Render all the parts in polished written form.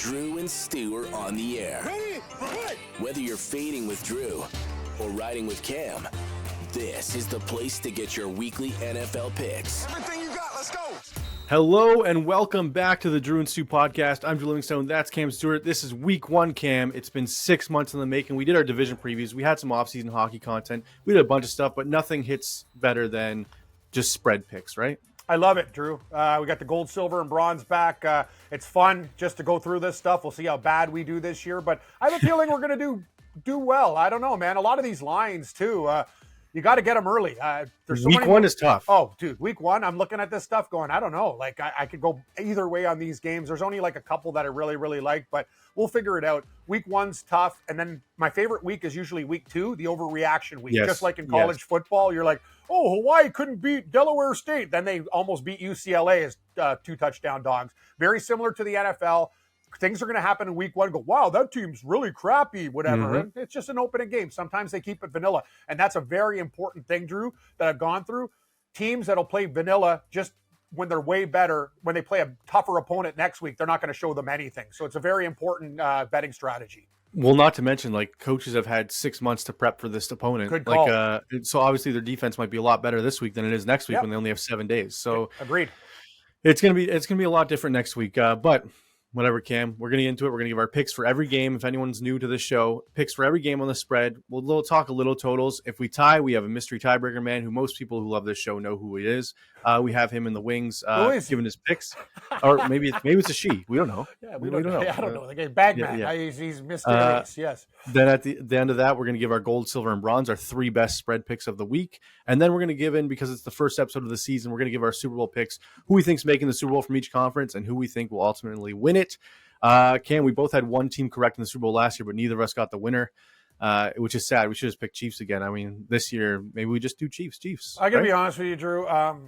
Drew and Stu are on the air. Ready? Right. Whether you're fading with Drew or riding with Cam, this is the place to get your weekly NFL picks. Everything you got, let's go. Hello and welcome back to the Drew and Stu podcast. I'm Drew Livingstone. That's Cam Stewart. This is week one, Cam. It's been 6 months in the making. We did our division previews. We had some offseason hockey content. We did a bunch of stuff, but nothing hits better than just spread picks, right? I love it, Drew. We got the gold, silver, and bronze back. It's fun just to go through this stuff. We'll see how bad we do this year, but I have a feeling we're going to do well. I don't know, man. A lot of these lines, too, you got to get them early. Week one is tough. Oh, dude, week one, I'm looking at this stuff going, I don't know. Like, I could go either way on these games. There's only like a couple that I really, really like, but we'll figure it out. Week one's tough, and then my favorite week is usually week two, the overreaction week. Yes. Just like in college football, you're like, oh, Hawaii couldn't beat Delaware State. Then they almost beat UCLA as 2 touchdown dogs. Very similar to the NFL. Things are going to happen in week one. Go, wow, that team's really crappy, whatever. Mm-hmm. It's just an opening game. Sometimes they keep it vanilla. And that's a very important thing, Drew, that I've gone through. Teams that'll play vanilla just when they're way better, when they play a tougher opponent next week, they're not going to show them anything. So it's a very important betting strategy. Well, not to mention, like, coaches have had 6 months to prep for this opponent. Good call. Like, so obviously their defense might be a lot better this week than it is next week when they only have 7 days. So agreed. It's gonna be a lot different next week. But whatever, Cam, we're gonna get into it. We're gonna give our picks for every game. If anyone's new to this show, picks for every game on the spread. We'll talk a little totals. If we tie, we have a mystery tiebreaker man who most people who love this show know who he is. We have him in the wings, giving his picks, or maybe it's a she. We don't know. Yeah, we don't know. I don't know. The guy's Bagman. Yeah. He's mysterious. Yes. Then at the end of that, we're going to give our gold, silver, and bronze, our 3 best spread picks of the week. And then we're going to give in, because it's the first episode of the season, we're going to give our Super Bowl picks, who we think's making the Super Bowl from each conference and who we think will ultimately win it. Cam, we both had one team correct in the Super Bowl last year, but neither of us got the winner, which is sad. We should just pick Chiefs again. I mean, this year, maybe we just do Chiefs. I got to be honest with you, Drew. I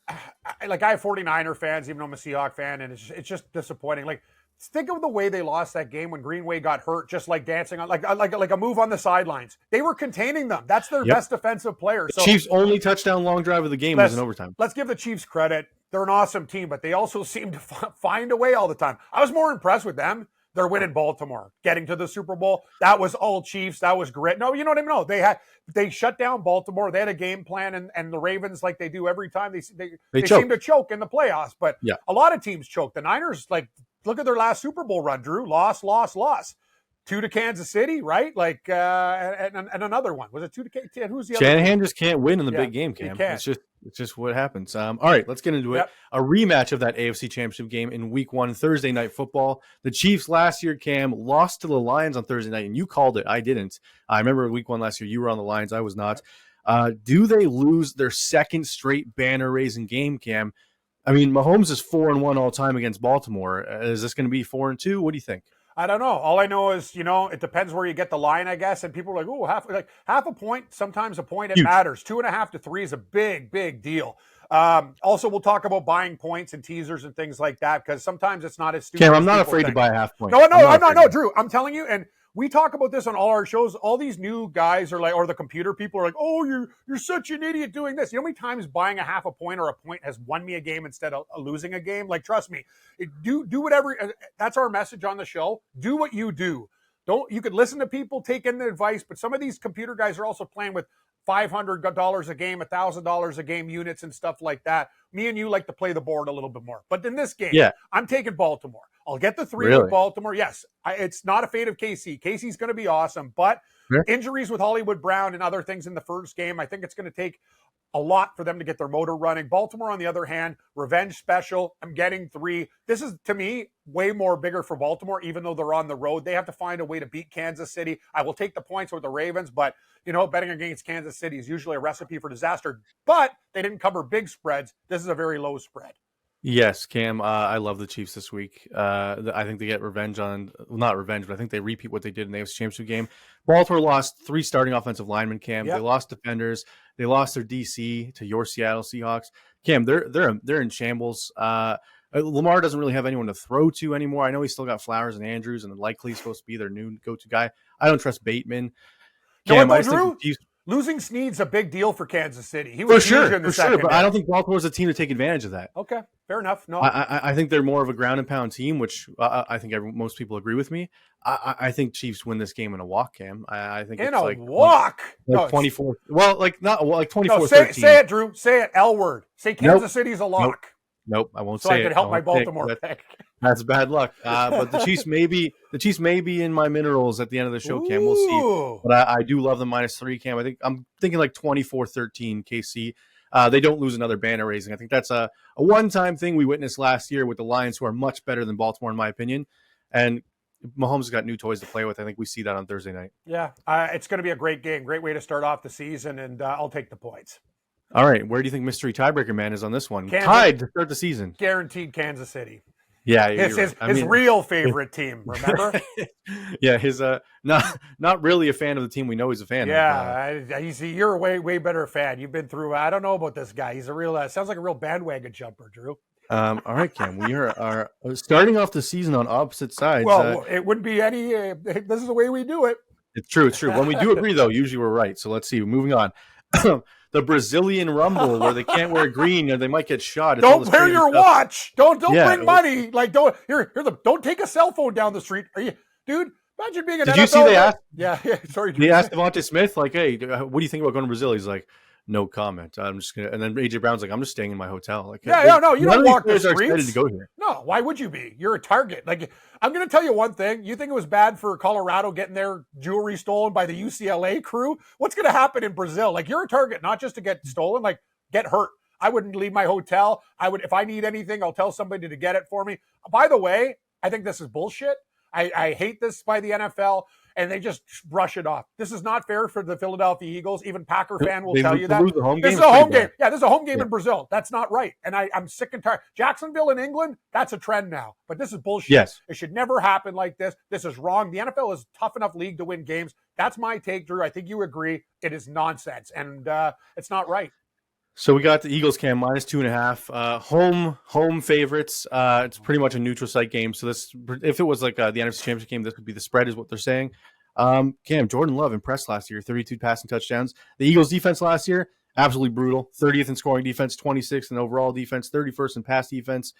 have 49er fans, even though I'm a Seahawks fan, and it's just disappointing. Like, think of the way they lost that game when Greenway got hurt, just like dancing on like a move on the sidelines. They were containing them. That's their best defensive player. So, Chiefs' only touchdown long drive of the game was in overtime. Let's give the Chiefs credit. They're an awesome team, but they also seem to find a way all the time. I was more impressed with them. They're winning Baltimore, getting to the Super Bowl. That was all Chiefs. That was great. No, you know what I mean? No, they shut down Baltimore. They had a game plan, and the Ravens, like they do every time, they seem to choke in the playoffs. But a lot of teams choke. The Niners, like, look at their last Super Bowl run, Drew. Loss. 2 to Kansas City, right? Like, and another one. Was it 2 to Kansas City? Who's the other? Shanahan just can't win in the big game, Cam. It's just what happens. All right, let's get into it. A rematch of that AFC Championship game in Week 1, Thursday Night Football. The Chiefs last year, Cam, lost to the Lions on Thursday night, and you called it. I didn't. I remember Week 1 last year, you were on the Lions. I was not. Do they lose their second straight banner-raising game, Cam? I mean, Mahomes is 4-1 all time against Baltimore. Is this going to be 4-2? What do you think? I don't know. All I know is, it depends where you get the line, I guess. And people are like, oh, half a point, sometimes a point, it matters. 2.5 to 3 is a big, big deal. Also, we'll talk about buying points and teasers and things like that, because sometimes it's not as stupid. Cam, I'm not afraid to buy a half point. No, I'm not, Drew. I'm telling you, and we talk about this on all our shows. All these new guys are like, or the computer people are like, oh, you're such an idiot doing this. You know how many times buying a half a point or a point has won me a game instead of losing a game? Like, trust me, do whatever. That's our message on the show. Do what you do. You could listen to people, take in the advice, but some of these computer guys are also playing with $500 a game, $1,000 a game units and stuff like that. Me and you like to play the board a little bit more. But in this game, I'm taking Baltimore. I'll get the 3 with Baltimore. Yes, it's not a fate of KC. KC's going to be awesome, but injuries with Hollywood Brown and other things in the first game, I think it's going to take a lot for them to get their motor running. Baltimore, on the other hand, revenge special. I'm getting 3. This is, to me, way more bigger for Baltimore, even though they're on the road. They have to find a way to beat Kansas City. I will take the points with the Ravens, but, betting against Kansas City is usually a recipe for disaster. But they didn't cover big spreads. This is a very low spread. Yes, Cam, I love the Chiefs this week. I think they get revenge not revenge, but I think they repeat what they did in the AFC Championship game. Baltimore lost 3 starting offensive linemen, Cam. They lost defenders. They lost their DC to your Seattle Seahawks. Cam, they're in shambles. Lamar doesn't really have anyone to throw to anymore. I know he's still got Flowers and Andrews, and likely he's supposed to be their new go-to guy. I don't trust Bateman. Cam, Drew? Losing Snead's a big deal for Kansas City. He was huge in the second. But I don't think Baltimore's a team to take advantage of that. Okay, fair enough. No, I think they're more of a ground and pound team, which I think most people agree with me. I think Chiefs win this game in a walk, Cam. I think in it's a like walk. Like 24. Well, like not like 24. No, say it, Drew. Say it. L word. Say Kansas City's a lock. Nope, I won't so say I it. can help my Baltimore pick. That's bad luck. But the Chiefs may be in my minerals at the end of the show, Cam. We'll see. But I do love the -3, Cam. I'm thinking like 24-13 KC. They don't lose another banner raising. I think that's a one-time thing we witnessed last year with the Lions, who are much better than Baltimore, in my opinion. And Mahomes has got new toys to play with. I think we see that on Thursday night. Yeah, it's going to be a great game. Great way to start off the season, and I'll take the points. All right, where do you think mystery tiebreaker man is on this one? Tied to start the season. Guaranteed Kansas City. Yeah, his real favorite team. Remember? Yeah, his not really a fan of the team we know he's a fan of. Yeah, you're a way better fan. You've been through. I don't know about this guy. He's a real sounds like a real bandwagon jumper, Drew. All right, Cam. We are starting off the season on opposite sides. Well, it wouldn't be any. This is the way we do it. It's true. When we do agree, though, usually we're right. So let's see. Moving on. The Brazilian Rumble, where they can't wear green or they might get shot. Don't wear your watch. Don't bring money. Like don't take a cell phone down the street. Are you, dude? Imagine being an NFL. Did you see they asked? Yeah. Sorry. They asked Devontae Smith, like, "Hey, what do you think about going to Brazil?" He's like, "No comment. I'm just gonna." And then AJ Brown's like, "I'm just staying in my hotel." Like, no, you don't walk the streets. Are excited to go here. No, why would you be? You're a target. Like, I'm going to tell you one thing. You think it was bad for Colorado getting their jewelry stolen by the UCLA crew? What's going to happen in Brazil? Like, you're a target, not just to get stolen, like get hurt. I wouldn't leave my hotel. If I need anything, I'll tell somebody to get it for me. By the way, I think this is bullshit. I hate this by the NFL. And they just brush it off. This is not fair for the Philadelphia Eagles. Even Packer fan will tell you that. This is a home game. Yeah, this is a home game in Brazil. That's not right. And I'm sick and tired. Jacksonville in England, that's a trend now. But this is bullshit. Yes. It should never happen like this. This is wrong. The NFL is a tough enough league to win games. That's my take, Drew. I think you agree. It is nonsense. And it's not right. So we got the Eagles, Cam, -2.5. Home favorites. It's pretty much a neutral site game. So if it was like the NFC Championship game, this would be the spread, is what they're saying. Cam, Jordan Love impressed last year, 32 passing touchdowns. The Eagles defense last year, absolutely brutal. 30th in scoring defense, 26th in overall defense, 31st in pass defense.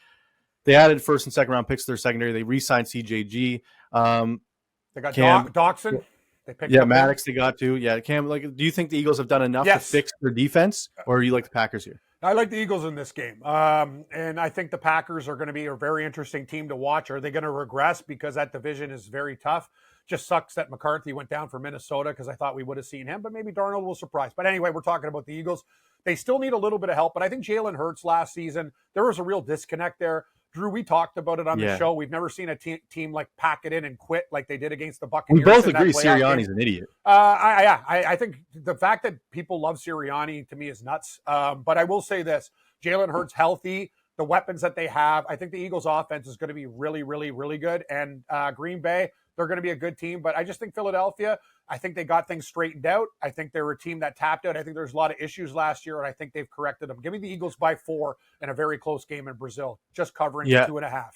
They added first and second round picks to their secondary. They re-signed CJG. They got Doxson. They picked up Maddox. They got to. Yeah, Cam. Like, do you think the Eagles have done enough to fix their defense, or are you like the Packers here? I like the Eagles in this game, and I think the Packers are going to be a very interesting team to watch. Are they going to regress because that division is very tough? Just sucks that McCarthy went down for Minnesota because I thought we would have seen him, but maybe Darnold will surprise. But anyway, we're talking about the Eagles. They still need a little bit of help, but I think Jalen Hurts last season, there was a real disconnect there. Drew, we talked about it on the show. We've never seen a team like pack it in and quit like they did against the Buccaneers. We both agree Sirianni's an idiot. I think the fact that people love Sirianni to me is nuts. But I will say this, Jalen Hurts healthy, the weapons that they have, I think the Eagles offense is going to be really, really, really good. And Green Bay, they're going to be a good team. But I just think Philadelphia, I think they got things straightened out. I think they were a team that tapped out. I think there's a lot of issues last year, and I think they've corrected them. Give me the Eagles by 4 in a very close game in Brazil, just covering 2.5.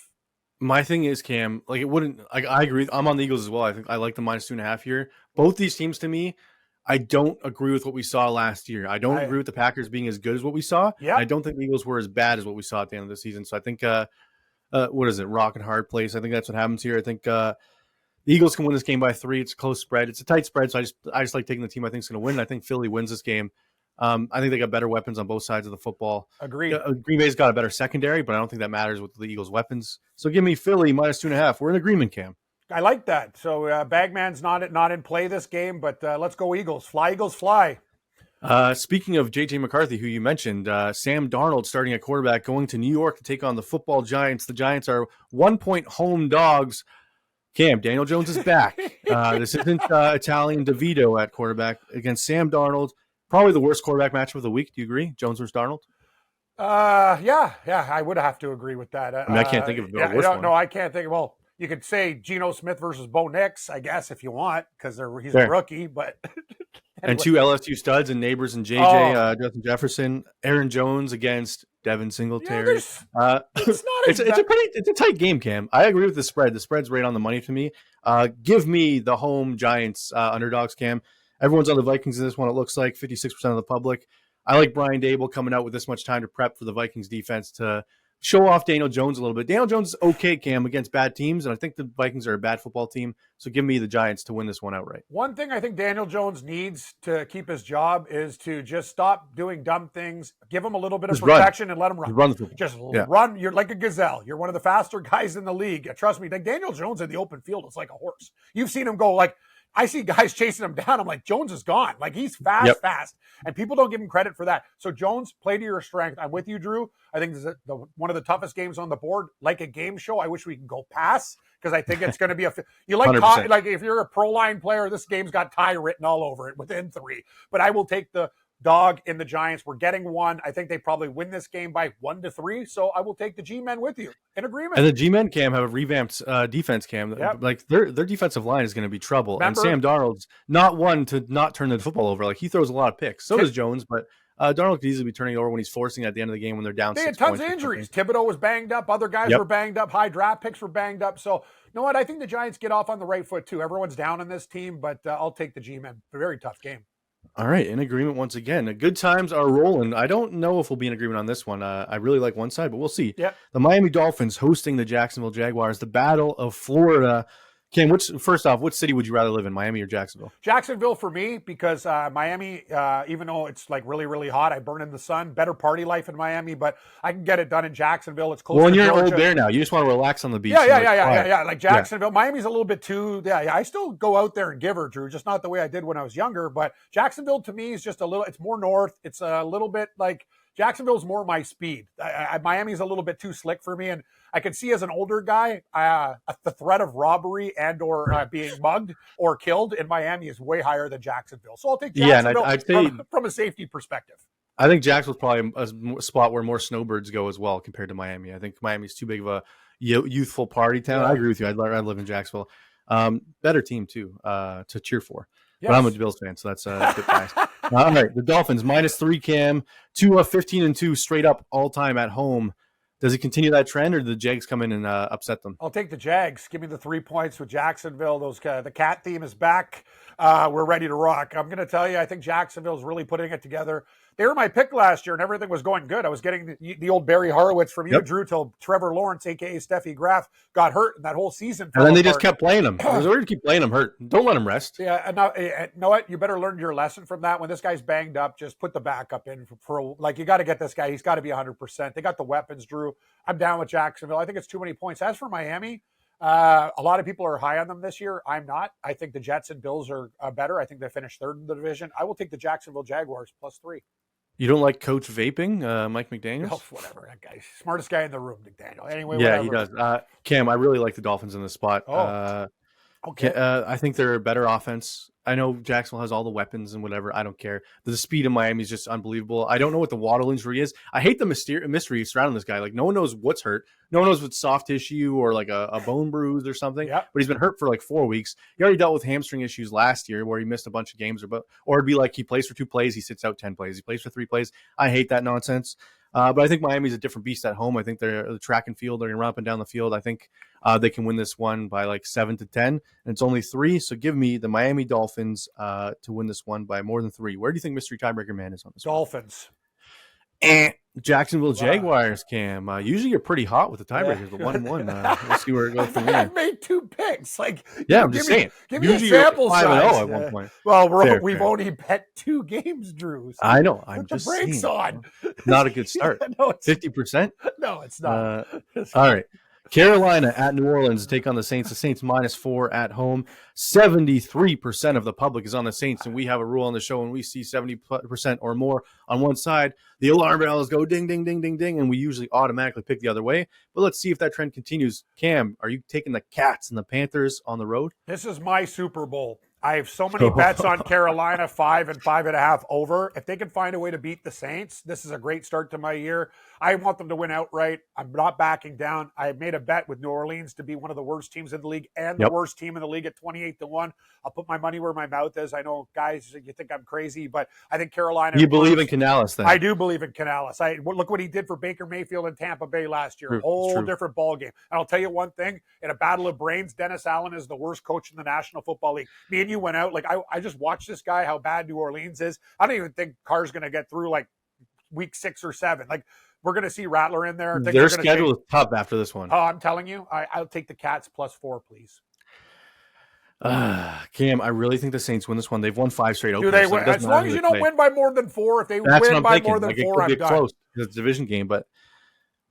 My thing is, Cam, like it wouldn't. Like I agree. I'm on the Eagles as well. I think I like the -2.5 here. Both these teams, to me, I don't agree with what we saw last year. I don't agree with the Packers being as good as what we saw. Yeah. I don't think the Eagles were as bad as what we saw at the end of the season. So I think, what is it, rock and hard place? I think that's what happens here. I think the Eagles can win this game by 3. It's a close spread. It's a tight spread, so I just like taking the team I think is going to win. I think Philly wins this game. I think they got better weapons on both sides of the football. Agreed. Green Bay's got a better secondary, but I don't think that matters with the Eagles' weapons. So give me Philly -2.5. We're in agreement, Cam. I like that. So Bagman's not in play this game, but let's go Eagles. Fly, Eagles, fly. Speaking of J.J. McCarthy, who you mentioned, Sam Darnold starting at quarterback, going to New York to take on the football Giants. The Giants are 1-point home dogs. Cam, Daniel Jones is back. This isn't Italian DeVito at quarterback against Sam Darnold. Probably the worst quarterback matchup of the week. Do you agree? Jones versus Darnold? Yeah, I would have to agree with that. I can't think of a worse one. No, I can't think. Well, you could say Geno Smith versus Bo Nix, I guess, if you want, because he's a rookie. But anyway. And 2 LSU studs and neighbors and JJ, Justin Jefferson, Aaron Jones against Devin Singletary. It's a tight game, Cam. I agree with the spread. The spread's right on the money to me. Give me the home Giants underdogs, Cam. Everyone's on the Vikings in this one, it looks like 56% of the public. I like Brian Dable coming out with this much time to prep for the Vikings defense to show off Daniel Jones a little bit. Daniel Jones is okay, Cam, against bad teams, and I think the Vikings are a bad football team, so give me the Giants to win this one outright. One thing I think Daniel Jones needs to keep his job is to just stop doing dumb things, give him a little bit of protection, and let him run. Run the football. Just run. You're like a gazelle. You're one of the faster guys in the league. Trust me, like Daniel Jones in the open field is like a horse. You've seen him go like, I see guys chasing him down. I'm like, Jones is gone. Like, he's fast. And people don't give him credit for that. So, Jones, play to your strength. I'm with you, Drew. I think this is one of the toughest games on the board. Like a game show, I wish we could go pass because I think it's going to be you like if you're a pro line player, this game's got tie written all over it within 3. But I will take the dog in the Giants. We're getting 1. I think they probably win this game by 1-3. So I will take the G-men with you. In agreement. And the G-men, Cam, have a revamped defense, Cam. Yep. Like their defensive line is going to be trouble. Remember? And Sam Darnold's not one to not turn the football over. Like he throws a lot of picks. So does Jones, but Darnold could easily be turning it over when he's forcing at the end of the game when they're down. They had tons of injuries. Thibodeau was banged up. Other guys were banged up. High draft picks were banged up. So, you know what? I think the Giants get off on the right foot too. Everyone's down on this team, but I'll take the G-men. A very tough game. All right, in agreement once again. Good times are rolling. I don't know if we'll be in agreement on this one. I really like one side, but we'll see. Yep. The Miami Dolphins hosting the Jacksonville Jaguars, the Battle of Florida. Cam, first off, which city would you rather live in, Miami or Jacksonville? Jacksonville for me because Miami, even though it's like really, really hot, I burn in the sun. Better party life in Miami, but I can get it done in Jacksonville. It's close. Well, to you're Georgia. an old bear now. You just want to relax on the beach. Yeah. Like Jacksonville, Miami's a little bit too. Yeah, I still go out there and give her, Drew, just not the way I did when I was younger. But Jacksonville to me is just a little. It's more north. It's a little bit like Jacksonville's more my speed. Miami's a little bit too slick for me, and I can see as an older guy, the threat of robbery and or being mugged or killed in Miami is way higher than Jacksonville. So I'll take Jacksonville I'd say, from a safety perspective. I think Jacksonville's probably a spot where more snowbirds go as well compared to Miami. I think Miami's too big of a youthful party town. I agree with you. I'd live in Jacksonville. Better team, too, to cheer for. Yes. But I'm a Bills fan, so that's a bit biased. All right, the Dolphins, -3, Cam. 15-2 straight up all-time at home. Does it continue that trend, or do the Jags come in and upset them? I'll take the Jags. Give me the 3 points with Jacksonville. The cat theme is back. We're ready to rock. I'm going to tell you, I think Jacksonville's really putting it together. They were my pick last year, and everything was going good. I was getting the old Barry Horowitz from you, Drew, till Trevor Lawrence, a.k.a. Steffi Graf, got hurt in that whole season. And then they just kept playing him. It was weird to keep playing him hurt. Don't let him rest. Yeah, and now, you know what? You better learn your lesson from that. When this guy's banged up, just put the backup in. You got to get this guy. He's got to be 100%. They got the weapons, Drew. I'm down with Jacksonville. I think it's too many points. As for Miami, a lot of people are high on them this year. I'm not. I think the Jets and Bills are better. I think they finished 3rd in the division. I will take the Jacksonville Jaguars +3. You don't like Coach Vaping, Mike McDaniels? Oh, whatever. That guy, smartest guy in the room, McDaniel. Anyway, yeah, whatever. He does. Cam, I really like the Dolphins in this spot. Okay. I think they're a better offense. I know Jacksonville has all the weapons and whatever. I don't care. The speed of Miami is just unbelievable. I don't know what the Waddle injury is. I hate the mystery surrounding this guy. Like, no one knows what's hurt. No one knows what's soft tissue or like a bone bruise or something. Yep. But he's been hurt for like 4 weeks. He already dealt with hamstring issues last year where he missed a bunch of games. Or it'd be like he plays for 2 plays, he sits out 10 plays. He plays for 3 plays. I hate that nonsense. But I think Miami's a different beast at home. I think they're the track and field. They're going to run up and down the field. I think they can win this one by like 7-10, and it's only 3. So give me the Miami Dolphins to win this one by more than 3. Where do you think Mystery Tiebreaker Man is on this Dolphins. Jacksonville Jaguars, Cam. Usually you're pretty hot with the tiebreakers, but 1-1. We'll see where it goes from there. I made 2 picks. Like, I'm just saying. Give me a sample size. 5-0 at one point. Well, we've only bet 2 games, Drew. So I know. I'm put just the brakes saying. on. Not a good start. No, 50%? No, it's not. All right. Carolina at New Orleans to take on the Saints. The Saints -4 at home. 73% of the public is on the Saints, and we have a rule on the show when we see 70% or more on one side, the alarm bells go ding, ding, ding, ding, ding, and we usually automatically pick the other way. But let's see if that trend continues. Cam, are you taking the Cats and the Panthers on the road? This is my Super Bowl. I have so many bets on Carolina, 5 and 5.5 over. If they can find a way to beat the Saints, this is a great start to my year. I want them to win outright. I'm not backing down. I made a bet with New Orleans to be one of the worst teams in the league and the worst team in the league at 28-1. I'll put my money where my mouth is. I know, guys, you think I'm crazy, but I think Carolina. You believe in Canales, then? I do believe in Canales. Look what he did for Baker Mayfield in Tampa Bay last year. Whole different ball game. And I'll tell you one thing: in a battle of brains, Dennis Allen is the worst coach in the National Football League. Me and you went out. Like I just watched this guy, how bad New Orleans is. I don't even think Carr's going to get through like week 6 or 7. Like we're going to see Rattler in there. Their schedule is tough after this one. Oh, I'm telling you, I'll take the Cats +4, please. Cam, I really think the Saints win this one. They've won 5 straight openers. Do they win? As long as you don't win by more than 4. If they win by more than 4, I'm done. Close. It's a division game, but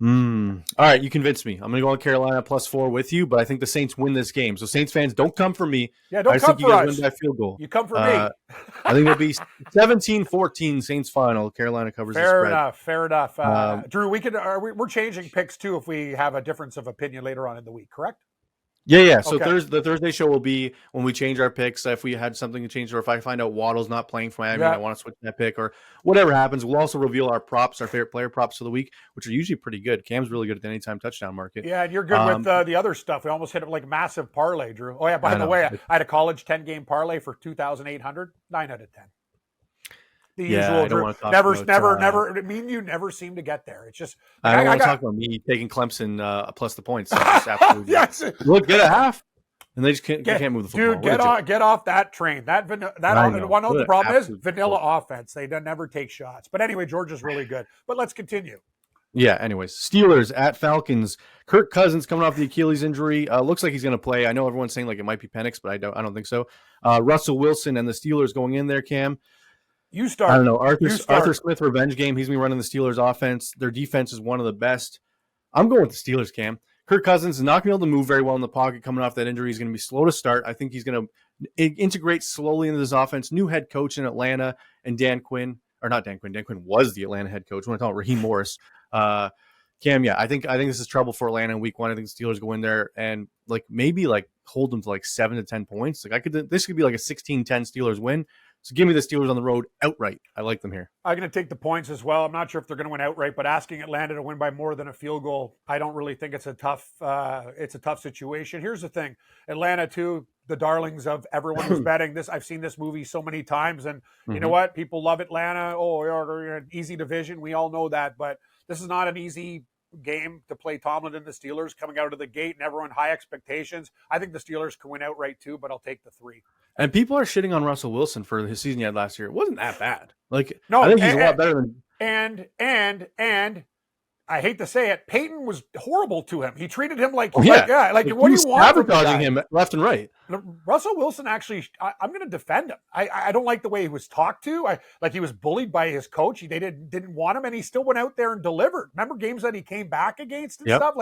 all right, you convinced me. I'm going to go on Carolina +4 with you, but I think the Saints win this game. So Saints fans, don't come for me. Yeah, don't come for us. I think you guys win by field goal. You come for me. I think it'll be 17-14 Saints final. Carolina covers the spread. Fair enough. Drew, we're changing picks too if we have a difference of opinion later on in the week, correct? Yeah. So the Thursday show will be when we change our picks. If we had something to change, or if I find out Waddle's not playing for Miami, I want to switch that pick, or whatever happens. We'll also reveal our props, our favorite player props for the week, which are usually pretty good. Cam's really good at the anytime touchdown market. Yeah, and you're good with the other stuff. We almost hit it like massive parlay, Drew. Oh yeah, by the way, I had a college 10-game parlay for 2,800, 9 out of 10. The usual, Drew. Never. Me and you never seem to get there. It's just I don't want to talk about me taking Clemson plus the points. Absolutely, yes. Look, get a half, and they just can't move the football. Dude, get off that train. The problem is vanilla offense. They never take shots. But anyway, Georgia's really good. But let's continue. Yeah. Anyways, Steelers at Falcons. Kirk Cousins coming off the Achilles injury. Looks like he's going to play. I know everyone's saying like it might be Penix, but I don't think so. Russell Wilson and the Steelers going in there. Cam. You start. I don't know. Arthur Smith revenge game. He's going to be running the Steelers offense. Their defense is one of the best. I'm going with the Steelers, Cam. Kirk Cousins is not going to be able to move very well in the pocket coming off that injury. He's going to be slow to start. I think he's going to integrate slowly into this offense. New head coach in Atlanta, and Dan Quinn was the Atlanta head coach. I want to talk Raheem Morris. Cam, yeah, I think this is trouble for Atlanta in week 1. I think the Steelers go in there and maybe hold them to 7 to 10 points. This could be like a 16-10 Steelers win. So give me the Steelers on the road outright. I like them here. I'm going to take the points as well. I'm not sure if they're going to win outright, but asking Atlanta to win by more than a field goal, I don't really think it's a tough situation. Here's the thing. Atlanta, too, the darlings of everyone who's betting this. I've seen this movie so many times, and you know what? People love Atlanta. Oh, you're an easy division. We all know that, but this is not an easy game to play Tomlin and the Steelers coming out of the gate and everyone high expectations. I think the Steelers can win outright too, but I'll take the 3. And people are shitting on Russell Wilson for his season he had last year. It wasn't that bad. No, I think he's a lot better than. And I hate to say it, Peyton was horrible to him. He treated him like what do you want from the guy? Him left and right. Russell Wilson actually, I'm going to defend him. I don't like the way he was talked to. He was bullied by his coach. They didn't want him, and he still went out there and delivered. Remember games that he came back against and stuff?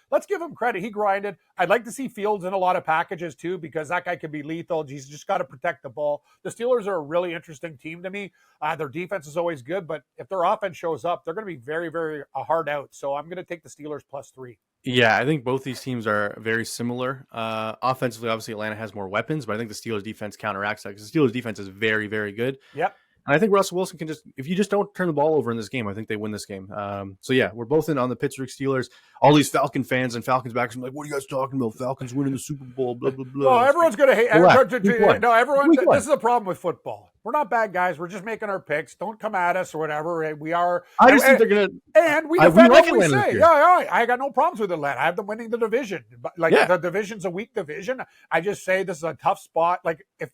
Let's give him credit. He grinded. I'd like to see Fields in a lot of packages too, because that guy can be lethal. He's just got to protect the ball. The Steelers are a really interesting team to me. Their defense is always good, but if their offense shows up, they're going to be very, very hard out. So I'm going to take the Steelers +3. Yeah, I think both these teams are very similar. Offensively, obviously, Atlanta has more weapons, but I think the Steelers defense counteracts that because the Steelers defense is very, very good. Yep. And I think Russell Wilson can if you just don't turn the ball over in this game, I think they win this game. So yeah, we're both in on the Pittsburgh Steelers. All these Falcon fans and Falcons backers are like, what are you guys talking about? Falcons winning the Super Bowl, blah, blah, blah. Well, everyone's going to hate. No, everyone. This is the problem with football. We're not bad guys. We're just making our picks. Don't come at us or whatever. We are. I just think they're going to. And we defend what we say. Yeah, I got no problems with Atlanta. I have them winning the division. The division's a weak division. I just say this is a tough spot. If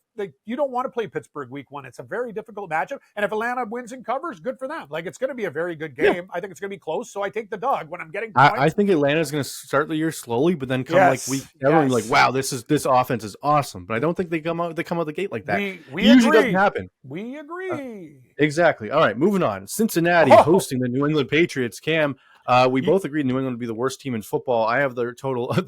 you don't want to play Pittsburgh week 1, it's a very difficult matchup. And if Atlanta wins and covers, good for them. It's going to be a very good game. Yeah. I think it's going to be close. So I take the dog when I'm getting points. I think Atlanta's going to start the year slowly, but then come week 7, wow, this offense is awesome. But I don't think they come out the gate like that. We usually doesn't happen. We agree. Exactly. All right, moving on. Cincinnati hosting the New England Patriots. Cam, we both agreed New England would be the worst team in football. I have their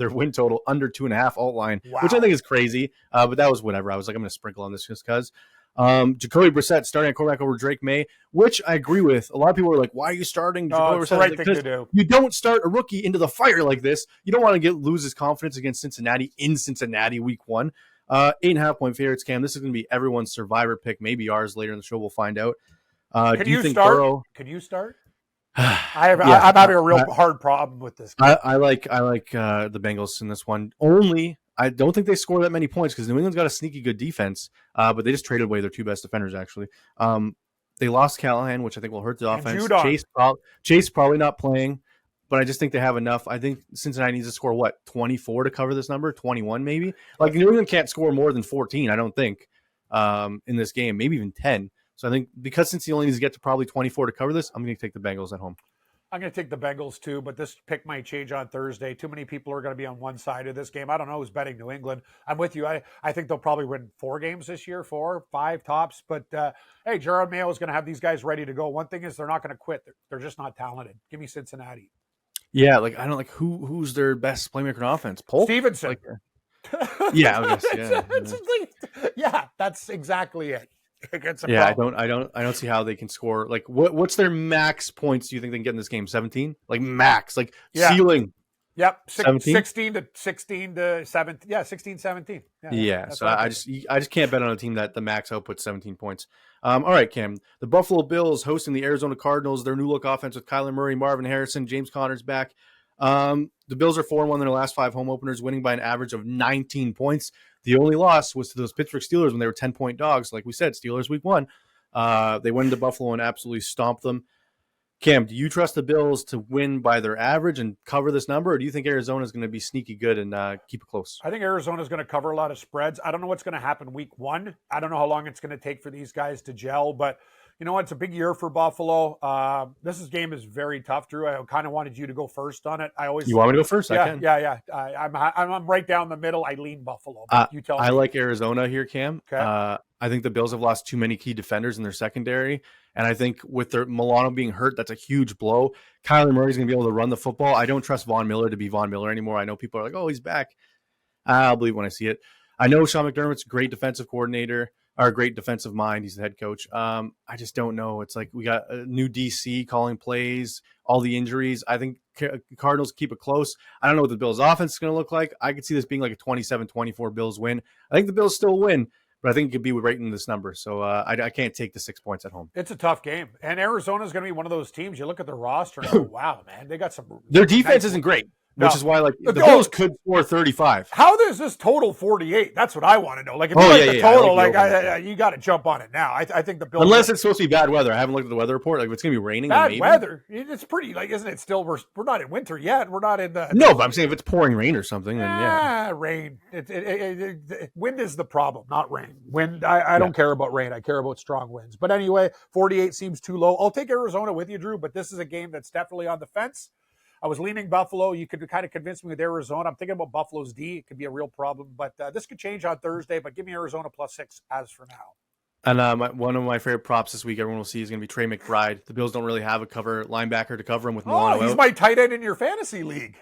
win total under 2.5 alt line, which I think is crazy. But that was whatever. I was like, I'm going to sprinkle on this just because. Jacoby Brissett starting at quarterback over Drake May, which I agree with. A lot of people are like, why are you starting Jacoby Brissett? It's the right thing to do. You don't start a rookie into the fire like this. You don't want to lose his confidence against Cincinnati in Cincinnati week 1. 8.5 point favorites, Cam. This is going to be everyone's survivor pick, maybe ours later in the show. We'll find out. Can you start? Can you start? I'm having a real hard problem with this game. I like the Bengals in this one. Only I don't think they score that many points because New England's got a sneaky good defense, but they just traded away their 2 best defenders actually. They lost Callahan, which I think will hurt the offense. Chase probably not playing. but I just think they have enough. I think Cincinnati needs to score 24 to cover this number, 21 maybe. Like New England can't score more than 14, I don't think, in this game, maybe even 10. So I think because Cincinnati only needs to get to probably 24 to cover this, I'm going to take the Bengals at home. I'm going to take the Bengals too, but this pick might change on Thursday. Too many people are going to be on one side of this game. I don't know who's betting New England. I'm with you. I think they'll probably win 4 games this year, 4, 5 tops. But hey, Gerard Mayo is going to have these guys ready to go. One thing is they're not going to quit. They're just not talented. Give me Cincinnati. Yeah, like I don't like who's their best playmaker on offense. Polk? Stevenson. Like, yeah, I guess, yeah, that's exactly it. Yeah, I don't see how they can score. Like, what's their max points do you think they can get in this game? 17? Like max, like ceiling. Yep, 16 to 17. Yeah, 16, 17. Yeah. So I just can't bet on a team that the max outputs 17 points. All right, Cam. The Buffalo Bills hosting the Arizona Cardinals. Their new look offense with Kyler Murray, Marvin Harrison, James Conner's back. The Bills are 4-1 in their last 5 home openers, winning by an average of 19 points. The only loss was to those Pittsburgh Steelers when they were 10-point dogs. Like we said, Steelers week 1. They went into Buffalo and absolutely stomped them. Cam, do you trust the Bills to win by their average and cover this number, or do you think Arizona is going to be sneaky good and keep it close? I think Arizona is going to cover a lot of spreads. I don't know what's going to happen week 1. I don't know how long it's going to take for these guys to gel, but you know what? It's a big year for Buffalo. This game is very tough, Drew. I kind of wanted you to go first on it. You want me to go first? Yeah, I can. Yeah. I'm right down the middle. I lean Buffalo. You tell me. I like Arizona here, Cam. Okay. I think the Bills have lost too many key defenders in their secondary. And I think with their Milano being hurt, that's a huge blow. Kyler Murray's going to be able to run the football. I don't trust Von Miller to be Von Miller anymore. I know people are like, oh, he's back. I'll believe when I see it. I know Sean McDermott's a great defensive coordinator, or a great defensive mind. He's the head coach. I just don't know. It's like we got a new DC calling plays, all the injuries. I think Cardinals keep it close. I don't know what the Bills' offense is going to look like. I could see this being like a 27-24 Bills win. I think the Bills still win, but I think it could be right in this number. So I can't take the 6 points at home. It's a tough game. And Arizona is going to be one of those teams. You look at their roster and go, wow, man, they got some. Their defense isn't great. Which is why, like, the Bills could score 35. How does this total 48? That's what I want to know. Like, if the total, you got to jump on it now. I think the Bills. Unless it's supposed to be bad weather. I haven't looked at the weather report. Like, if it's going to be raining. Bad weather. It's pretty. Like, isn't it still? We're not in winter yet. We're not in the. No, but I'm saying if it's pouring rain or something, then yeah. Rain. Wind is the problem, not rain. Wind. I don't care about rain. I care about strong winds. But anyway, 48 seems too low. I'll take Arizona with you, Drew. But this is a game that's definitely on the fence. I was leaning Buffalo. You could kind of convince me with Arizona. I'm thinking about Buffalo's D. It could be a real problem, but this could change on Thursday. But give me Arizona +6 as for now. And one of my favorite props this week, everyone will see, is going to be Trey McBride. The Bills don't really have a linebacker to cover him with Milano. He's my tight end in your fantasy league.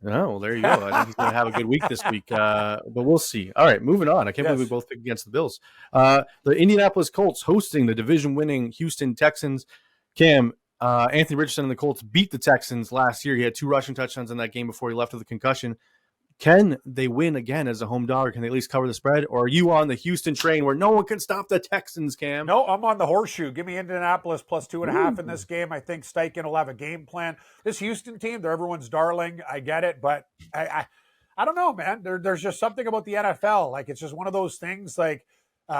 Oh, well, there you go. I think he's going to have a good week this week, but we'll see. All right, moving on. I can't believe we both picked against the Bills. The Indianapolis Colts hosting the division-winning Houston Texans. Cam, Anthony Richardson and the Colts beat the Texans last year. He had 2 rushing touchdowns in that game before he left with a concussion. Can they win again as a home dog, or can they at least cover the spread? Or are you on the Houston train where no one can stop the Texans, Cam? No, I'm on the horseshoe. Give me Indianapolis +2.5 in this game. I think Steichen will have a game plan. This Houston team, they're everyone's darling. I get it, but I don't know, man. There's just something about the NFL. Like, it's just one of those things, like,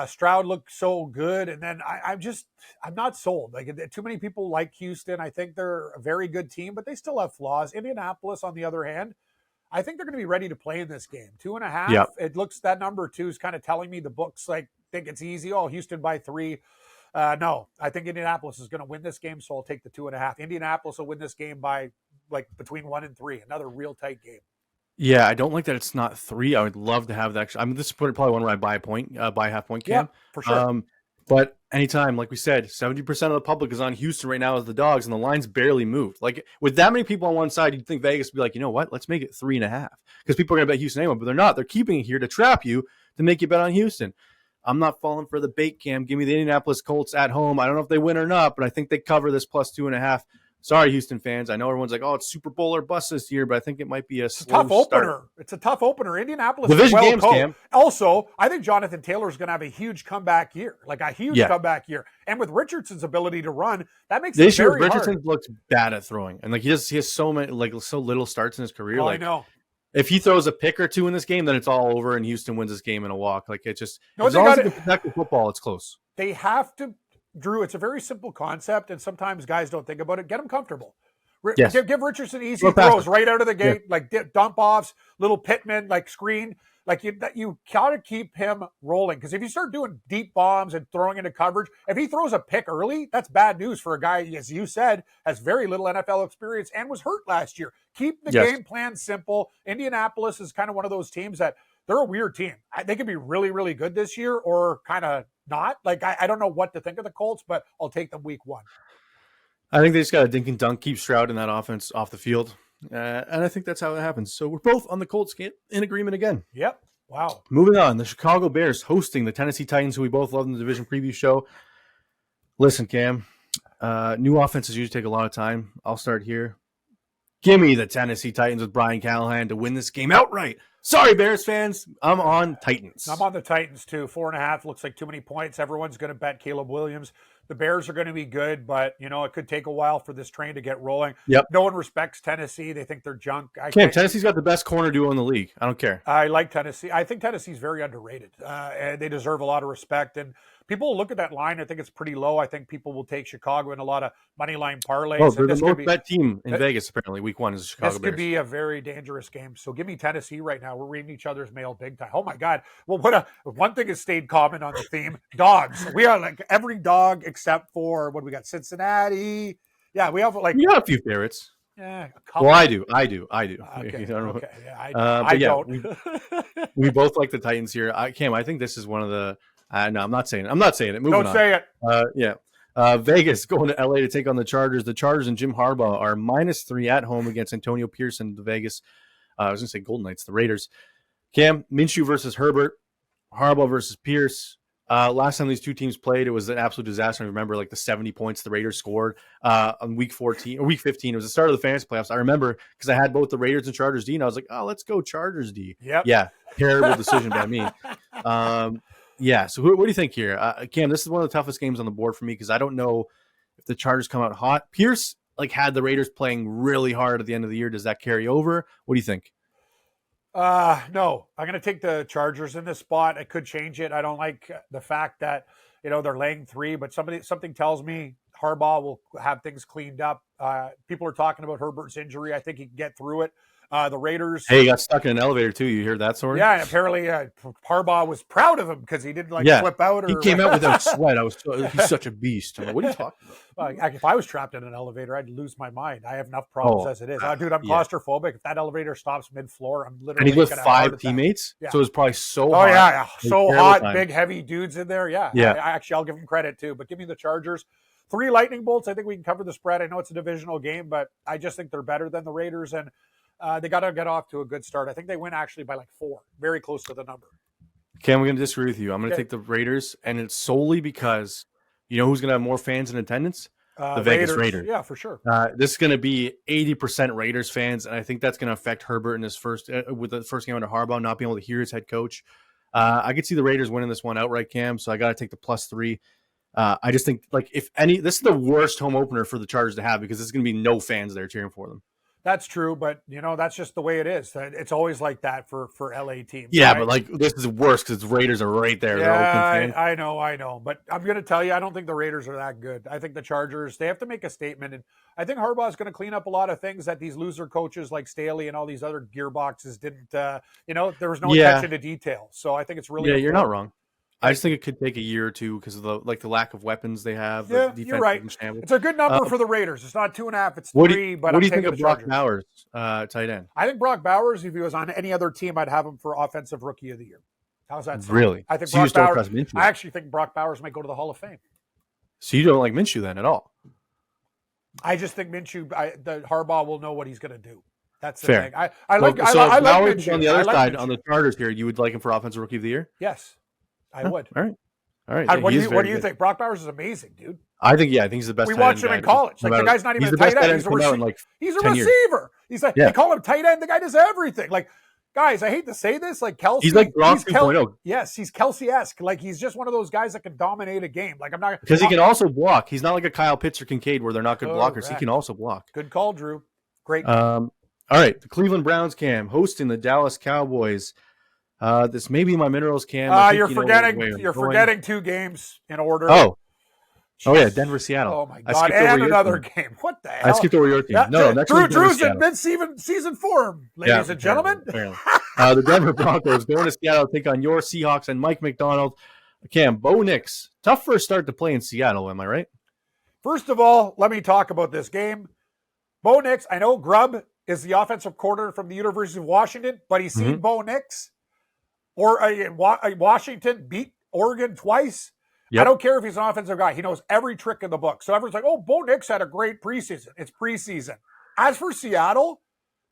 Stroud looked so good, and then I'm not sold. Like, too many people like Houston. I think they're a very good team, but they still have flaws. Indianapolis, on the other hand, I think they're going to be ready to play in this game. 2.5. Yep. It looks, that number 2 is kind of telling me the books like think it's easy. Oh, Houston by 3. No, I think Indianapolis is going to win this game, so I'll take the 2.5. Indianapolis will win this game by like between 1 and 3. Another real tight game. Yeah, I don't like that it's not 3. I would love to have that. I mean, this is probably one where I buy a half point, Cam. Yeah, for sure. But anytime, like we said, 70% of the public is on Houston right now as the dogs, and the line's barely moved. Like, with that many people on one side, you'd think Vegas would be like, you know what? Let's make it 3.5. Because people are going to bet Houston anyway, but they're not. They're keeping it here to trap you, to make you bet on Houston. I'm not falling for the bait, Cam. Give me the Indianapolis Colts at home. I don't know if they win or not, but I think they cover this +2.5. Sorry, Houston fans. I know everyone's like, oh, it's Super Bowl or bust this year, but I think it might be a slow tough start. opener. It's a tough opener. Indianapolis Division is well games, coached. Cam. Also, I think Jonathan Taylor is going to have a huge comeback year, like a huge comeback year. And with Richardson's ability to run, that makes it very hard. Richardson looks bad at throwing, and like he has so many, like so little starts in his career. Oh, like, I know. If he throws a pick or 2 in this game, then it's all over, and Houston wins this game in a walk. Like, it just as long as they can protect the football, it's close. They have to, Drew. It's a very simple concept, and sometimes guys don't think about it. Get them comfortable. Yes. Give Richardson easy throws right out of the gate, like dump offs, little Pittman, like screen. Like you gotta keep him rolling, because if you start doing deep bombs and throwing into coverage, if he throws a pick early, that's bad news for a guy, as you said, has very little NFL experience and was hurt last year. Keep the game plan simple. Indianapolis is kind of one of those teams that they're a weird team. They could be really, really good this year or kind of not. Like I don't know what to think of the Colts, but I'll take them week 1. I think they just got to dink and dunk, keep Stroud in that offense off the field. And I think that's how it happens. So we're both on the Colts in agreement again. Yep. Wow. Moving on, the Chicago Bears hosting the Tennessee Titans, who we both loved in the division preview show. Listen, Cam, new offenses usually take a lot of time. I'll start here. Give me the Tennessee Titans with Brian Callahan to win this game outright. Sorry, Bears fans. I'm on Titans. I'm on the Titans, too. 4.5 looks like too many points. Everyone's going to bet Caleb Williams. The Bears are going to be good, but, it could take a while for this train to get rolling. Yep. No one respects Tennessee. They think they're junk. Tennessee's got the best corner duo in the league. I don't care. I like Tennessee. I think Tennessee's very underrated, and they deserve a lot of respect. And people will look at that line. I think it's pretty low. I think people will take Chicago in a lot of money line parlays. Oh, they're the most bet team in Vegas, apparently. Week 1 is the Chicago Bears. This could be a very dangerous game. So give me Tennessee right now. We're reading each other's mail big time. Oh, my God. Well, one thing has stayed common on the theme. Dogs. We are like every dog except for, what do we got? Cincinnati. Yeah, we have like. We got a few favorites. Yeah, well, I do. Okay. Yeah, I don't. We both like the Titans here. Cam, I think this is one of the. No, I'm not saying it. Moving on. Don't say it. Vegas going to LA to take on the Chargers. The Chargers and Jim Harbaugh are -3 at home against Antonio Pierce and the Vegas. I was going to say Golden Knights, the Raiders. Cam, Minshew versus Herbert. Harbaugh versus Pierce. Last time these two teams played, it was an absolute disaster. I remember like the 70 points the Raiders scored on week 14 or week 15. It was the start of the fantasy playoffs. I remember because I had both the Raiders and Chargers D, and I was like, oh, let's go Chargers D. Yep. Yeah, terrible decision by me. So what do you think here? Cam, this is one of the toughest games on the board for me because I don't know if the Chargers come out hot. Pierce had the Raiders playing really hard at the end of the year. Does that carry over? What do you think? No, I'm going to take the Chargers in this spot. I could change it. I don't like the fact that, they're laying 3, but something tells me Harbaugh will have things cleaned up. People are talking about Herbert's injury. I think he can get through it. The Raiders. Hey, he got stuck in an elevator too. You hear that story? Yeah, and apparently Harbaugh was proud of him because he didn't flip out. Or he came out without sweat. He's such a beast. I'm like, what are you talking about? If I was trapped in an elevator, I'd lose my mind. I have enough problems as it is. Dude, I'm claustrophobic. If that elevator stops mid-floor, I'm literally. And he's with 5 teammates, so it's probably so hot. Oh yeah, so hot, big heavy dudes in there. Yeah. I'll give him credit too. But give me the Chargers. 3 lightning bolts. I think we can cover the spread. I know it's a divisional game, but I just think they're better than the Raiders and. They got to get off to a good start. I think they win actually by 4, very close to the number. Cam, we're going to disagree with you. I'm going to take the Raiders, and it's solely because who's going to have more fans in attendance? The Vegas Raiders. Yeah, for sure. This is going to be 80% Raiders fans, and I think that's going to affect Herbert in his first with the first game under Harbaugh, not being able to hear his head coach. I could see the Raiders winning this one outright, Cam. So I got to take the +3. I just think this is the worst home opener for the Chargers to have because there's going to be no fans there cheering for them. That's true, but that's just the way it is. It's always like that for LA teams. Yeah, right? But this is worse because Raiders are right there. Yeah, I know. But I'm going to tell you, I don't think the Raiders are that good. I think the Chargers, they have to make a statement. And I think Harbaugh is going to clean up a lot of things that these loser coaches like Staley and all these other gearboxes didn't, there was no attention to detail. So I think it's really important. You're not wrong. I just think it could take a year or two because of the lack of weapons they have. Yeah, you're right. It's a good number for the Raiders. It's not 2.5, it's 3. What do you think of Brock Bowers, tight end? I think Brock Bowers, if he was on any other team, I'd have him for Offensive Rookie of the Year. How's that sound? Really? I think Brock Bowers. I actually think Brock Bowers might go to the Hall of Fame. So you don't like Minshew then at all? I just think Minshew, the Harbaugh will know what he's going to do. That's the thing. I like Bowers Minshew. On the other side, on the Chargers here, you would like him for Offensive Rookie of the Year? Yes. I would. All right. What do you think? Brock Bowers is amazing, dude. I think he's the best. We watched him in college. The guy's not even a tight end. He's a receiver. They call him tight end. The guy does everything. Guys, I hate to say this, Kelsey. He's like Gronk 2.0. Yes, he's Kelsey-esque. He's just one of those guys that can dominate a game. I'm not because he can also block. He's not like a Kyle Pitts or Kincaid where they're not good blockers. He can also block. Good call, Drew. Great. All right, the Cleveland Browns, Cam, hosting the Dallas Cowboys. This may be my minerals, Cam. You're forgetting 2 games in order. Oh, Oh, yeah, Denver, Seattle. Oh, my God. And another game. What the hell? I skipped over your team. Yeah, no, next Drew's in mid-season form, ladies and gentlemen. Apparently. The Denver Broncos going to Seattle to take on your Seahawks and Mike McDonald. Cam, Bo Nix. Tough first start to play in Seattle, am I right? First of all, let me talk about this game. Bo Nix, I know Grubb is the offensive coordinator from the University of Washington, but he's seen Bo Nix or Washington beat Oregon twice. Yep. I don't care if he's an offensive guy. He knows every trick in the book. So everyone's like, oh, Bo Nix had a great preseason. It's preseason. As for Seattle,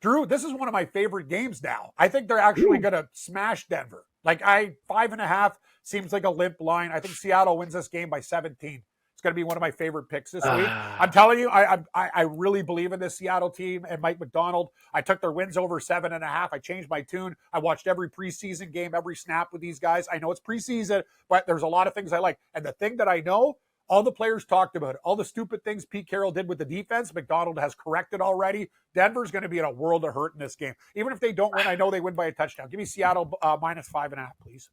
Drew, this is one of my favorite games now. I think they're actually going to smash Denver. 5.5 seems like a limp line. I think Seattle wins this game by 17. It's going to be one of my favorite picks this week. I'm telling you, I really believe in this Seattle team and Mike McDonald. I took their wins over 7.5. I changed my tune. I watched every preseason game, every snap with these guys. I know it's preseason, but there's a lot of things I like. And the thing that I know, all the players talked about it. All the stupid things Pete Carroll did with the defense, McDonald has corrected already. Denver's going to be in a world of hurt in this game. Even if they don't win, I know they win by a touchdown. Give me Seattle minus 5.5, please.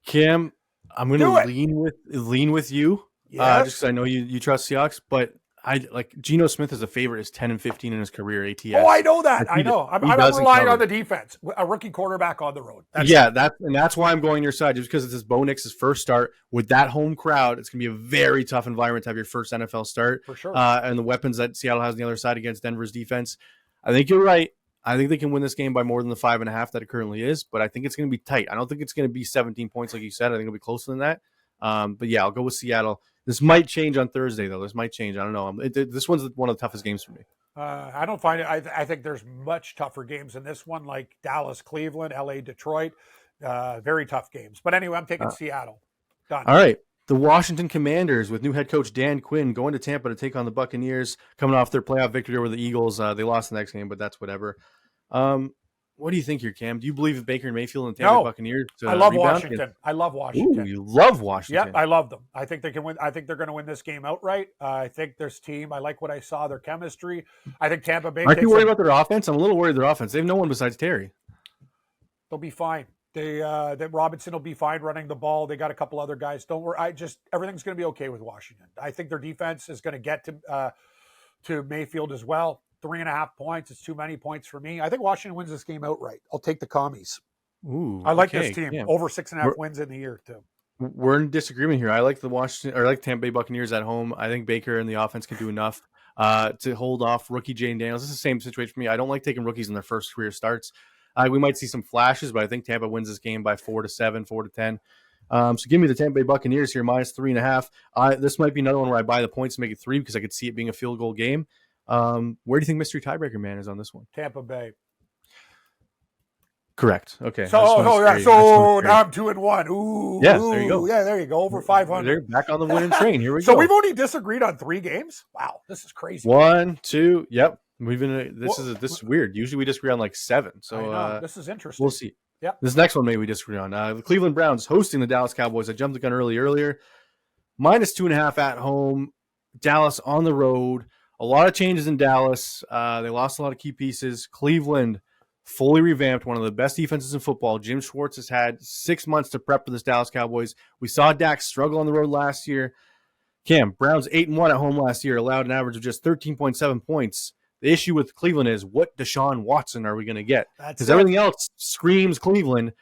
Cam, I'm going to lean with you. Yes. Just because I know you trust Seahawks, but I like Geno Smith as a favorite is 10-15 in his career ATS. Oh, I know that. I know. I'm relying on the defense. A rookie quarterback on the road. That's why I'm going your side, just because it's this Bo Nix's first start with that home crowd. It's going to be a very tough environment to have your first NFL start for sure. And the weapons that Seattle has on the other side against Denver's defense. I think you're right. I think they can win this game by more than the 5.5 that it currently is, but I think it's going to be tight. I don't think it's going to be 17 points like you said. I think it'll be closer than that. But yeah, I'll go with Seattle. This might change on Thursday, though. This might change. I don't know. This one's one of the toughest games for me. I don't find it. I think there's much tougher games in this one, like Dallas, Cleveland, LA, Detroit. Very tough games. But anyway, I'm taking Seattle. Done. All right. The Washington Commanders with new head coach Dan Quinn going to Tampa to take on the Buccaneers, coming off their playoff victory over the Eagles. They lost the next game, but that's whatever. What do you think here, Cam? Do you believe in Baker Mayfield and Tampa Buccaneers? I love Washington. I love Washington. Ooh, you love Washington. Yep, I love them. I think they can win. I think they're going to win this game outright. I think this team, I like what I saw, their chemistry. I think Tampa Bay. Aren't you worried about their offense? I'm a little worried their offense. They have no one besides Terry. They'll be fine. That Robinson will be fine running the ball. They got a couple other guys. Don't worry. Everything's going to be okay with Washington. I think their defense is going to get to Mayfield as well. 3.5 points. It's too many points for me. I think Washington wins this game outright. I'll take the commies. Ooh, I like this team. Yeah. Over 6.5 wins in the year too. We're in disagreement here. I like Tampa Bay Buccaneers at home. I think Baker and the offense can do enough to hold off rookie Jane Daniels. This is the same situation for me. I don't like taking rookies in their first career starts. We might see some flashes, but I think Tampa wins this game by 4-7, 4-10. So give me the Tampa Bay Buccaneers here, minus 3.5. This might be another one where I buy the points to make it 3 because I could see it being a field goal game. Where do you think mystery tiebreaker man is on this one? Tampa Bay. Correct. Okay. So now I'm 2-1. Ooh. Yeah, there you go. Yeah, there you go. Over 500. They're back on the winning train. Here we go. So we've only disagreed on 3 games. Wow, this is crazy. 1, 2. Yep. We've been. This is weird. Usually we disagree on like 7. So this is interesting. We'll see. Yep. This next one maybe we disagree on. The Cleveland Browns hosting the Dallas Cowboys. I jumped the gun earlier. Minus 2.5 at home. Dallas on the road. A lot of changes in Dallas. They lost a lot of key pieces. Cleveland fully revamped, one of the best defenses in football. Jim Schwartz has had 6 months to prep for this Dallas Cowboys. We saw Dak struggle on the road last year. Cam, Browns 8-1 at home last year, allowed an average of just 13.7 points. The issue with Cleveland is what Deshaun Watson are we going to get? Because everything else screams Cleveland,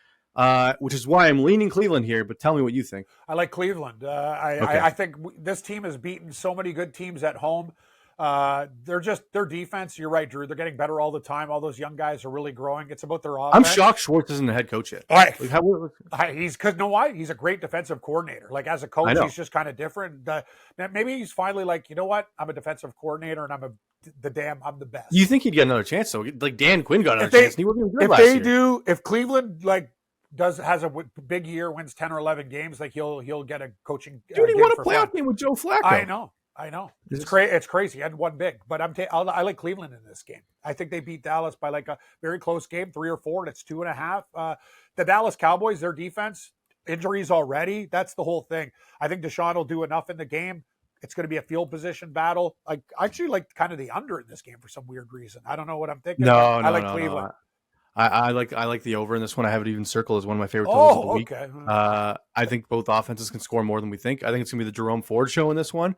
which is why I'm leaning Cleveland here. But tell me what you think. I like Cleveland. I think this team has beaten so many good teams at home. Their defense, you're right, Drew. They're getting better all the time. All those young guys are really growing. It's about their offense. I'm shocked Schwartz isn't the head coach yet. He's because know why? He's a great defensive coordinator. Like as a coach, he's just kind of different. Maybe he's finally like, you know what? I'm a defensive coordinator and I'm the best. You think he'd get another chance though? Like Dan Quinn got another chance. And he wasn't good last year. If Cleveland has a big year, wins 10 or 11 games, like he'll get a coaching. Dude, he won a playoff game with Joe Flacco. I know. It's crazy. He had one big, but I like Cleveland in this game. I think they beat Dallas by like a very close game, 3 or 4, and it's 2.5. The Dallas Cowboys, their defense, injuries already. That's the whole thing. I think Deshaun will do enough in the game. It's going to be a field position battle. I actually like kind of the under in this game for some weird reason. I don't know what I'm thinking. No, I like Cleveland. I like the over in this one. I have it even circled as one of my favorite totals of the week. Okay. I think both offenses can score more than we think. I think it's going to be the Jerome Ford show in this one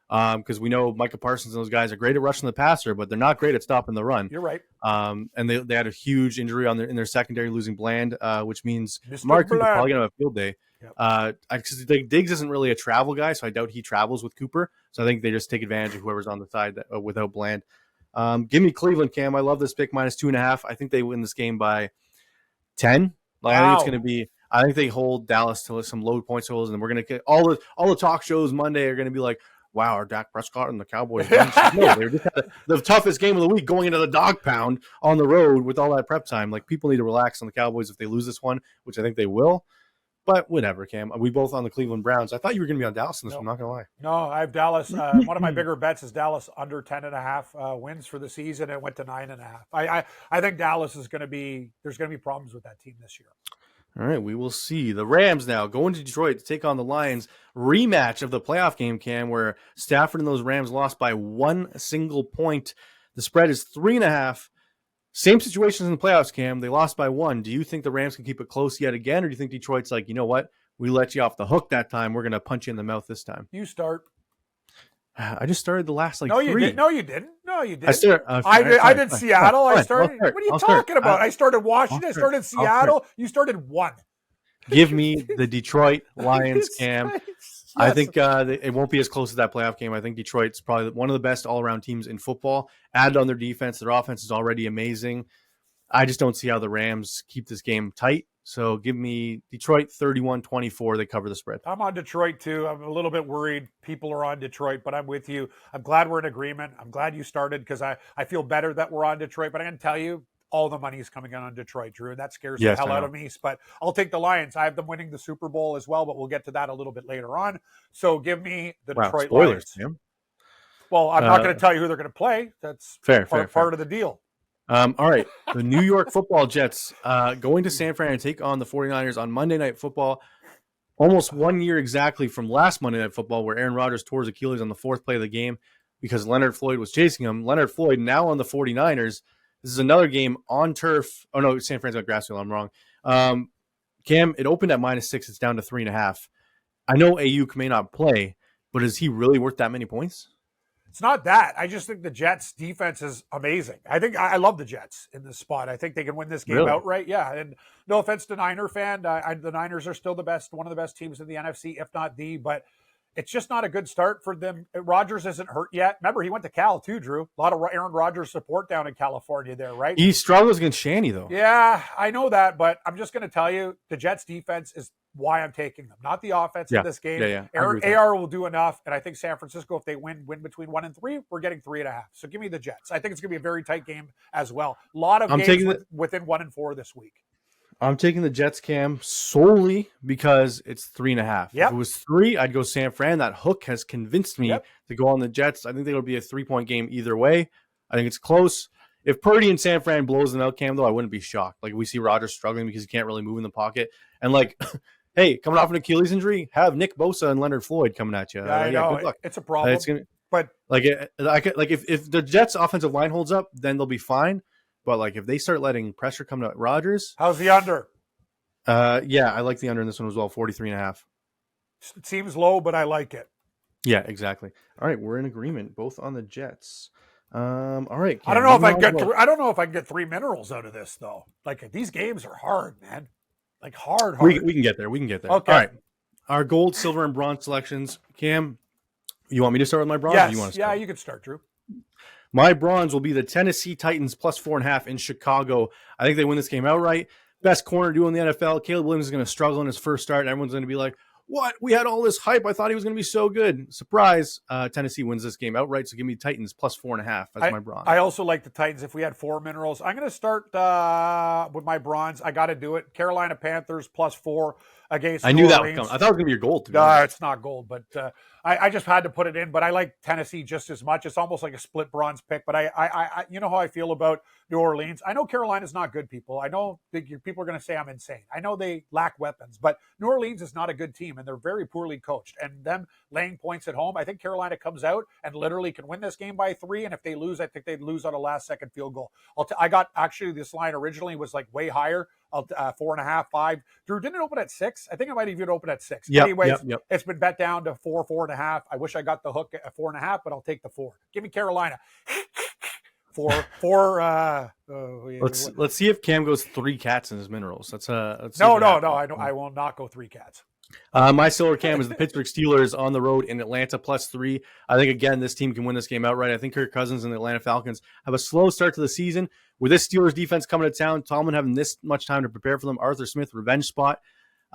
because we know Micah Parsons and those guys are great at rushing the passer, but they're not great at stopping the run. You're right. And they had a huge injury in their secondary, losing Bland, which means Mr. Mark Cooper Bland. probably going to have a field day. Yep. Diggs isn't really a travel guy, so I doubt he travels with Cooper. So I think they just take advantage of whoever's on the side without Bland. Give me Cleveland, Cam. I love this pick -2.5. I think they win this game by 10. Like, wow. I think it's going to be. I think they hold Dallas to some low point totals, and we're going to get all the talk shows Monday are going to be like, "Wow, are Dak Prescott and the Cowboys?" No, they're just the toughest game of the week, going into the dog pound on the road with all that prep time. Like, people need to relax on the Cowboys if they lose this one, which I think they will. But whatever, Cam. We both on the Cleveland Browns. I thought you were going to be on Dallas in this one. I'm not going to lie. No, I have Dallas. One of my bigger bets is Dallas under 10.5 wins for the season. It went to 9.5. I think Dallas is going to be – there's going to be problems with that team this year. All right, we will see. The Rams now going to Detroit to take on the Lions. Rematch of the playoff game, Cam, where Stafford and those Rams lost by 1 single point. The spread is 3.5. Same situations in the playoffs, Cam. They lost by 1. Do you think the Rams can keep it close yet again, or do you think Detroit's like, you know what? We let you off the hook that time. We're going to punch you in the mouth this time. You start. I just started the last 3. No, you didn't. No, you didn't. I did Seattle. I started. What are you talking about? I started Washington. I started Seattle. You started 1. Give me the Detroit Lions, Cam. Yes. I think it won't be as close to that playoff game. I think Detroit's probably one of the best all-around teams in football. Added on their defense. Their offense is already amazing. I just don't see how the Rams keep this game tight. So give me Detroit 31-24. They cover the spread. I'm on Detroit too. I'm a little bit worried people are on Detroit, but I'm with you. I'm glad we're in agreement. I'm glad you started because I feel better that we're on Detroit. But I'm going to tell you, all the money is coming in on Detroit, Drew. That scares the hell out of me. But I'll take the Lions. I have them winning the Super Bowl as well, but we'll get to that a little bit later on. So give me the Detroit spoilers, Lions. Well, I'm not going to tell you who they're going to play. That's fair, part of the deal. All right. The New York Football Jets going to San Fran and take on the 49ers on Monday Night Football. Almost 1 year exactly from last Monday Night Football where Aaron Rodgers tore his Achilles on the 4th play of the game because Leonard Floyd was chasing him. Leonard Floyd now on the 49ers. This is another game on turf. Oh, no, San Fran's got grass field. I'm wrong. Cam, it opened at -6. It's down to 3.5. I know Ayuk may not play, but is he really worth that many points? It's not that. I just think the Jets' defense is amazing. I love the Jets in this spot. I think they can win this game outright. Yeah, and no offense to Niner fan. The Niners are still one of the best teams in the NFC, if not the, but it's just not a good start for them. Rodgers isn't hurt yet. Remember, he went to Cal too, Drew. A lot of Aaron Rodgers support down in California there, right? He struggles against Shanny, though. Yeah, I know that, but I'm just going to tell you, the Jets' defense is why I'm taking them, not the offense in this game. Yeah. AR will do enough, and I think San Francisco, if they win between 1 and 3, we're getting 3.5. So give me the Jets. I think it's going to be a very tight game as well. A lot of games within 1 and 4 this week. I'm taking the Jets, Cam, solely because it's 3.5. Yep. If it was 3, I'd go San Fran. That hook has convinced me to go on the Jets. I think it'll be a 3-point game either way. I think it's close. If Purdy and San Fran blows them out, Cam, though, I wouldn't be shocked. Like, we see Rodgers struggling because he can't really move in the pocket. And, like, hey, coming off an Achilles injury, have Nick Bosa and Leonard Floyd coming at you. I know. Good luck. It's a problem. But if the Jets' offensive line holds up, then they'll be fine. But, like, if they start letting pressure come to Rodgers. How's the under? Yeah, I like the under in this one as well, 43.5. It seems low, but I like it. Yeah, exactly. All right, we're in agreement, both on the Jets. All right. Cam, I don't know if I can get 3 minerals out of this, though. Like, these games are hard, man. Like, hard. We can get there. Okay. All right. Our gold, silver, and bronze selections. Cam, you want me to start with my bronze? Yes. Or you want to start? Yeah, you can start, Drew. My bronze will be the Tennessee Titans +4.5 in Chicago. I think they win this game outright. Best corner duo in the NFL. Caleb Williams is going to struggle in his first start. And everyone's going to be like, what? We had all this hype. I thought he was going to be so good. Surprise. Tennessee wins this game outright. So give me Titans +4.5 as my bronze. I also like the Titans if we had 4 minerals. I'm going to start with my bronze. I got to do it. Carolina Panthers +4 against I knew that would come. I thought it was going to be your gold. It's not gold, but I just had to put it in. But I like Tennessee just as much. It's almost like a split bronze pick. But I you know how I feel about New Orleans. I know Carolina's not good, people. I know people are going to say I'm insane. I know they lack weapons, but New Orleans is not a good team, and they're very poorly coached. And them laying points at home, I think Carolina comes out and literally can win this game by 3. And if they lose, I think they'd lose on a last-second field goal. I got actually this line originally was like way higher, 4.5, 5. Drew, didn't it open at 6? I think it might even open at 6. Yep, Anyways, yep. It's been bet down to 4, 4.5. I wish I got the hook at 4.5, but I'll take the 4. Give me Carolina. Let's see if Cam goes 3 cats in his minerals. No. I will not go 3 cats. My silver Cam is the Pittsburgh Steelers on the road in Atlanta +3. I think again this team can win this game outright. I think Kirk Cousins and the Atlanta Falcons have a slow start to the season. With this Steelers defense coming to town, Tomlin having this much time to prepare for them. Arthur Smith revenge spot.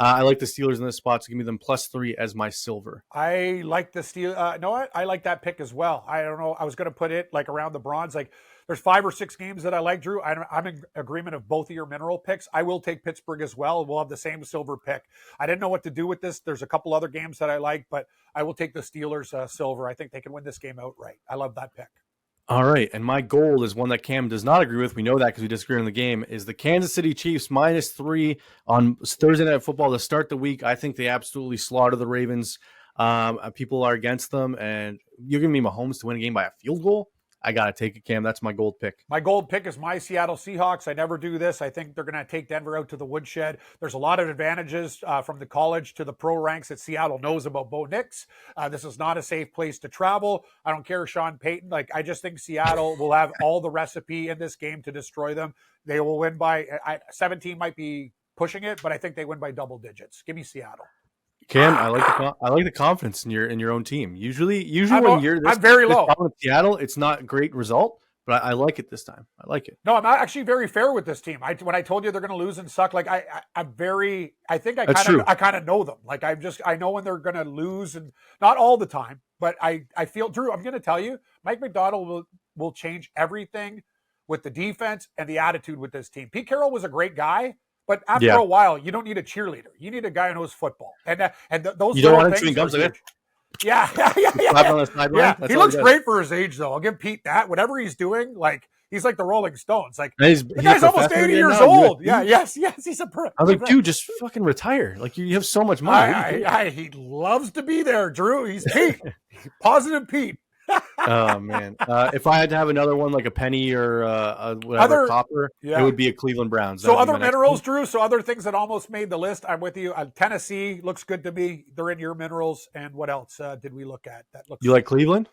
I like the Steelers in this spot, so give me them +3 as my silver. I like the Steelers. Know what? I like that pick as well. I don't know. I was going to put it like around the bronze. Like there's 5 or 6 games that I like, Drew. I'm in agreement of both of your mineral picks. I will take Pittsburgh as well. We'll have the same silver pick. I didn't know what to do with this. There's a couple other games that I like, but I will take the Steelers silver. I think they can win this game outright. I love that pick. All right, and my gold is one that Cam does not agree with. We know that because we disagree on the game, is the Kansas City Chiefs -3 on Thursday Night Football to start the week. I think they absolutely slaughter the Ravens. People are against them, and you're giving me Mahomes to win a game by a field goal? I got to take it, Cam. That's my gold pick. My gold pick is my Seattle Seahawks. I never do this. I think they're going to take Denver out to the woodshed. There's a lot of advantages from the college to the pro ranks that Seattle knows about Bo Nix. This is not a safe place to travel. I don't care, Sean Payton. I just think Seattle will have all the recipe in this game to destroy them. They will win by 17 might be pushing it, but I think they win by double digits. Give me Seattle. Cam, I like the confidence in your own team. Usually when you're I'm very low. In Seattle, it's not a great result, but I like it this time. I like it. No, I'm actually very fair with this team. When I told you they're going to lose and suck, I kind of know them. I know when they're going to lose, and not all the time, but I feel, Drew, I'm going to tell you, Mike Macdonald will change everything with the defense and the attitude with this team. Pete Carroll was a great guy. But after a while, you don't need a cheerleader. You need a guy who knows football. Those you don't want him chewing gums like that? Yeah. On the sideline? He looks great for his age, though. I'll give Pete that. Whatever he's doing, he's like the Rolling Stones. The guy's almost 80 years old. Yes. He's a pro. I was like, dude, just fucking retire. You have so much money. He loves to be there, Drew. He's Pete. Positive Pete. Oh man! If I had to have another one, like a penny or copper, it would be a Cleveland Browns. So other minerals, Drew. So other things that almost made the list. I'm with you. Tennessee looks good to me. They're in your minerals. And what else did we look at? You like Cleveland?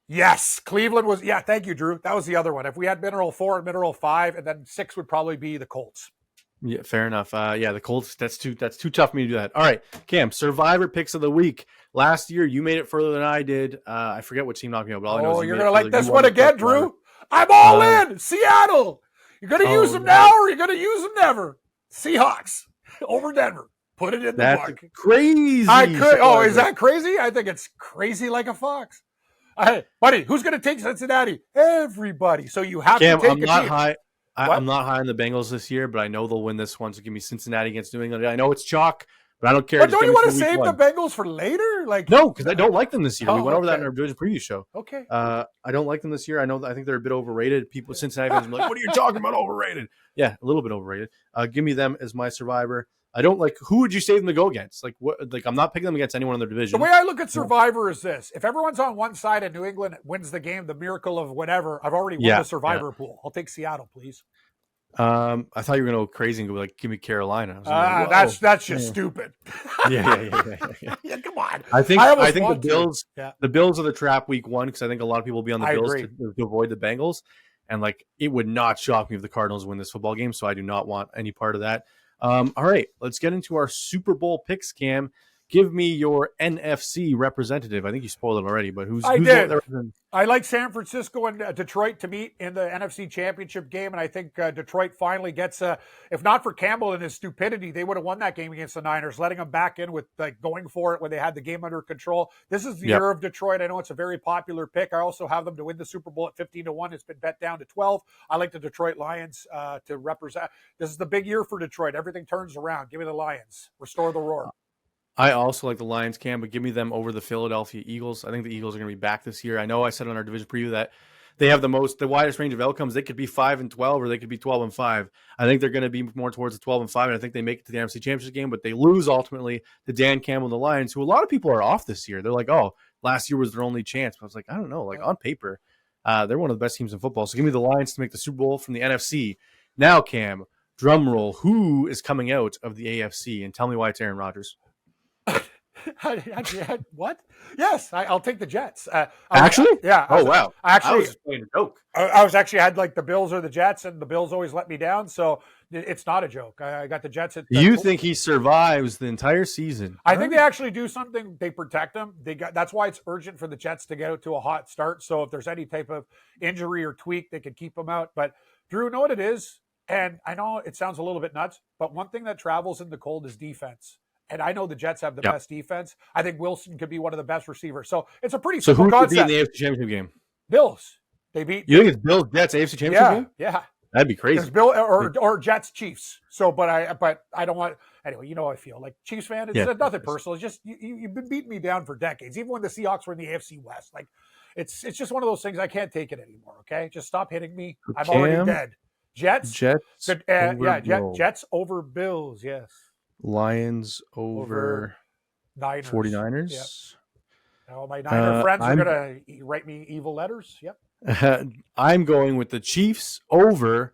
Yes, Cleveland was. Yeah, thank you, Drew. That was the other one. If we had mineral 4 and mineral 5, and then 6 would probably be the Colts. Yeah, fair enough. The Colts. That's too tough for me to do that. All right, Cam. Survivor picks of the week. Last year, you made it further than I did. I forget what team knocked me out, but all I know is you're gonna like this one again, Drew. I'm all in. Seattle. You're gonna use them now, or you're gonna use them never. Seahawks over Denver. Put it in the book. Crazy. I could. Oh, is that crazy? I think it's crazy like a fox. Hey, buddy, who's gonna take Cincinnati? Everybody. So you have to take I'm not high. I'm not high on the Bengals this year, but I know they'll win this one. So give me Cincinnati against New England. I know it's chalk, but I don't care. But don't you want to save the Bengals for later? No, because I don't like them this year. We went over that in our division preview show. Okay. I don't like them this year. I think they're a bit overrated. People, Cincinnati fans, are like, "What are you talking about? Overrated?" Yeah, a little bit overrated. Give me them as my survivor. I don't like. Who would you save them to go against? I'm not picking them against anyone in their division. The way I look at Survivor is this: if everyone's on one side and New England wins the game, the miracle of whatever, I've already won the Survivor pool. I'll take Seattle, please. I thought you were going to go crazy and go give me Carolina. That's just stupid. Yeah. Come on. I think the Bills are the trap week 1 because I think a lot of people will be on the Bills to avoid the Bengals, and it would not shock me if the Cardinals win this football game. So I do not want any part of that. All right, let's get into our Super Bowl picks, Cam. Give me your NFC representative. I think you spoiled it already, but who's I like San Francisco and Detroit to meet in the NFC Championship game, and I think Detroit finally gets if not for Campbell and his stupidity, they would have won that game against the Niners, letting them back in with going for it when they had the game under control. This is the year of Detroit. I know it's a very popular pick. I also have them to win the Super Bowl at 15-1. It's been bet down to 12. I like the Detroit Lions to represent. This is the big year for Detroit. Everything turns around. Give me the Lions. Restore the roar. I also like the Lions, Cam, but give me them over the Philadelphia Eagles. I think the Eagles are going to be back this year. I know I said on our division preview that they have the widest range of outcomes. They could be 5-12 or they could be 12-5. I think they're going to be more towards the 12-5, and I think they make it to the NFC Championship game, but they lose ultimately to Dan Campbell and the Lions, who a lot of people are off this year. They're like, oh, last year was their only chance. But I was like, I don't know. Like on paper, they're one of the best teams in football. So give me the Lions to make the Super Bowl from the NFC. Now, Cam, drum roll. Who is coming out of the AFC? And tell me why it's Aaron Rodgers. What? Yes, I'll take the Jets. Actually? Yeah. Wow. I was just playing a joke. I was actually had like the Bills or the Jets, and the Bills always let me down. So it's not a joke. I got the Jets. You think he survives the entire season? I think they actually do something. They protect him. That's why it's urgent for the Jets to get out to a hot start. So if there's any type of injury or tweak, they could keep him out. But Drew, know what it is? And I know it sounds a little bit nuts, but one thing that travels in the cold is defense. And I know the Jets have the best defense. I think Wilson could be one of the best receivers. So it's a pretty simple concept. So who could beat in the AFC Championship game? Bills. They beat. You think it's Bills Jets AFC Championship game? Yeah. That'd be crazy. Bill or Jets Chiefs. So, but I don't want. Anyway, you know how I feel. Like Chiefs fan, it's nothing personal. It's just you've been beating me down for decades. Even when the Seahawks were in the AFC West, like it's just one of those things. I can't take it anymore. Okay, just stop hitting me. I'm already dead. Jets. Jets over Bills. Yes. Lions over Niners. 49ers. Yep. All my Niner friends are going to write me evil letters. Yep. I'm going with the Chiefs over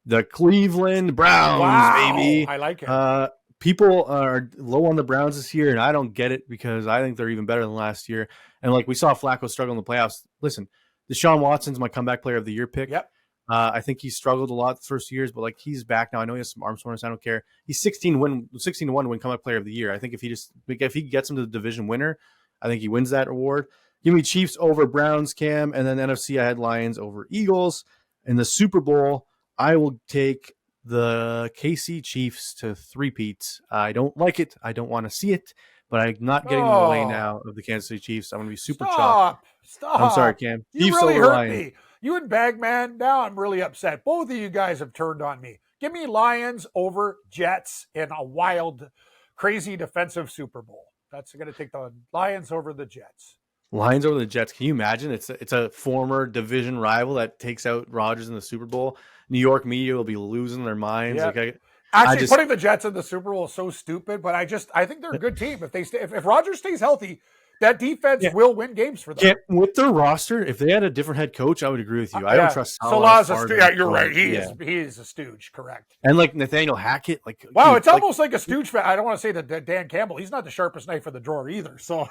the Cleveland Browns, baby. I like it. People are low on the Browns this year, and I don't get it because I think they're even better than last year. And like we saw Flacco struggle in the playoffs. Listen, Deshaun Watson's my comeback player of the year pick. Yep. I think he struggled a lot the first years, but like he's back now. I know he has some arm soreness. I don't care. He's 16-1 win comeback player of the year. I think if he gets him to the division winner, I think he wins that award. Give me Chiefs over Browns, Cam, and then NFC I had Lions over Eagles. In the Super Bowl, I will take the KC Chiefs to three-peat. I don't like it. I don't want to see it, but I'm not getting in the way now of the Kansas City Chiefs. I'm going to be super chalk. Stop. I'm sorry, Cam. You Chiefs really over hurt Lions. me. You and Bagman, now I'm really upset. Both of you guys have turned on me. Give me Lions over Jets in a wild, crazy defensive Super Bowl. That's going to take the Lions over the Jets. Lions over the Jets. Can you imagine? It's a former division rival that takes out Rodgers in the Super Bowl. New York media will be losing their minds. Yeah. Like putting the Jets in the Super Bowl is so stupid, but I think they're a good team. If Rodgers stays healthy, that defense will win games for them. With their roster, if they had a different head coach, I would agree with you. I don't trust Salah's a stooge. Yeah, you're right. He is a stooge, correct. And like Nathaniel Hackett, it's almost like a stooge fan. I don't want to say that Dan Campbell, he's not the sharpest knife in the drawer either. So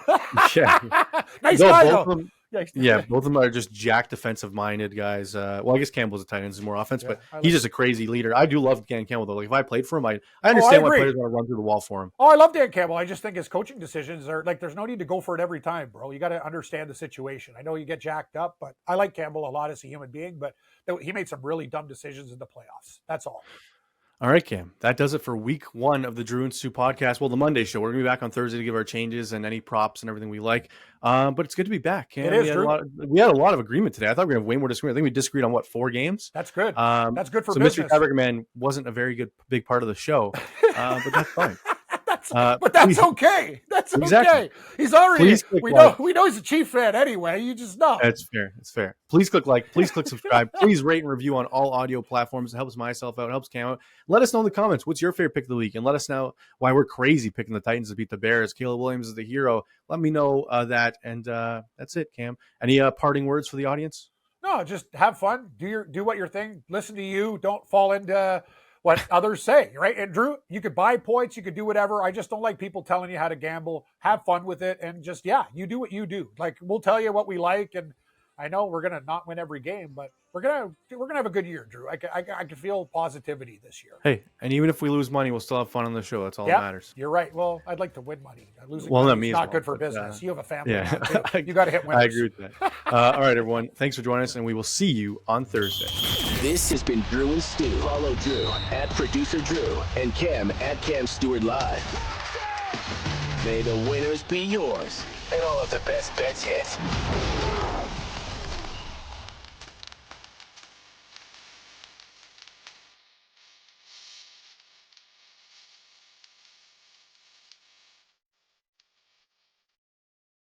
nice guy though. Both of them are just jack defensive-minded guys. I guess Campbell's a tight end, is more offense, but he's just a crazy leader. I do love Dan Campbell, though. Like, if I played for him, I understand why players want to run through the wall for him. Oh, I love Dan Campbell. I just think his coaching decisions are, like, there's no need to go for it every time, bro. You got to understand the situation. I know you get jacked up, but I like Campbell a lot as a human being, but he made some really dumb decisions in the playoffs. That's all. All right, Cam. That does it for week 1 of the Drew and Stu podcast. Well, the Monday show. We're going to be back on Thursday to give our changes and any props and everything we like. But it's good to be back, Cam. It is, Drew. We had a lot of agreement today. I thought we were going to have way more disagreement. I think we disagreed on, 4 games? That's good. That's good for business. So Mr. Fabric Man wasn't a very big part of the show, but that's fine. But that's okay. That's exactly. Okay. He's already. We know he's a Chief fan anyway. You just know. That's fair. It's fair. Please click like. Please click subscribe. Please rate and review on all audio platforms. It helps myself out. It helps Cam out. Let us know in the comments what's your favorite pick of the week, and let us know why we're crazy picking the Titans to beat the Bears. Caleb Williams is the hero. Let me know that, and that's it, Cam. Any parting words for the audience? No, just have fun. Do what your thing. Listen to you. Don't fall into what others say, right? And Drew, you could buy points, you could do whatever. I just don't like people telling you how to gamble. Have fun with it, and just you do what you do. Like, we'll tell you what we like, and I know we're gonna not win every game, but we're gonna have a good year, Drew. I can feel positivity this year. Hey, and even if we lose money, we'll still have fun on the show. That's all that matters. You're right. Well, I'd like to win money. Losing money is not good for business. You have a family. Yeah, you got to hit winners. I agree with that. All right, everyone. Thanks for joining us, and we will see you on Thursday. This has been Drew and Stu. Follow Drew at Producer Drew and Cam at Cam Stewart Live. May the winners be yours and all of the best bets yet.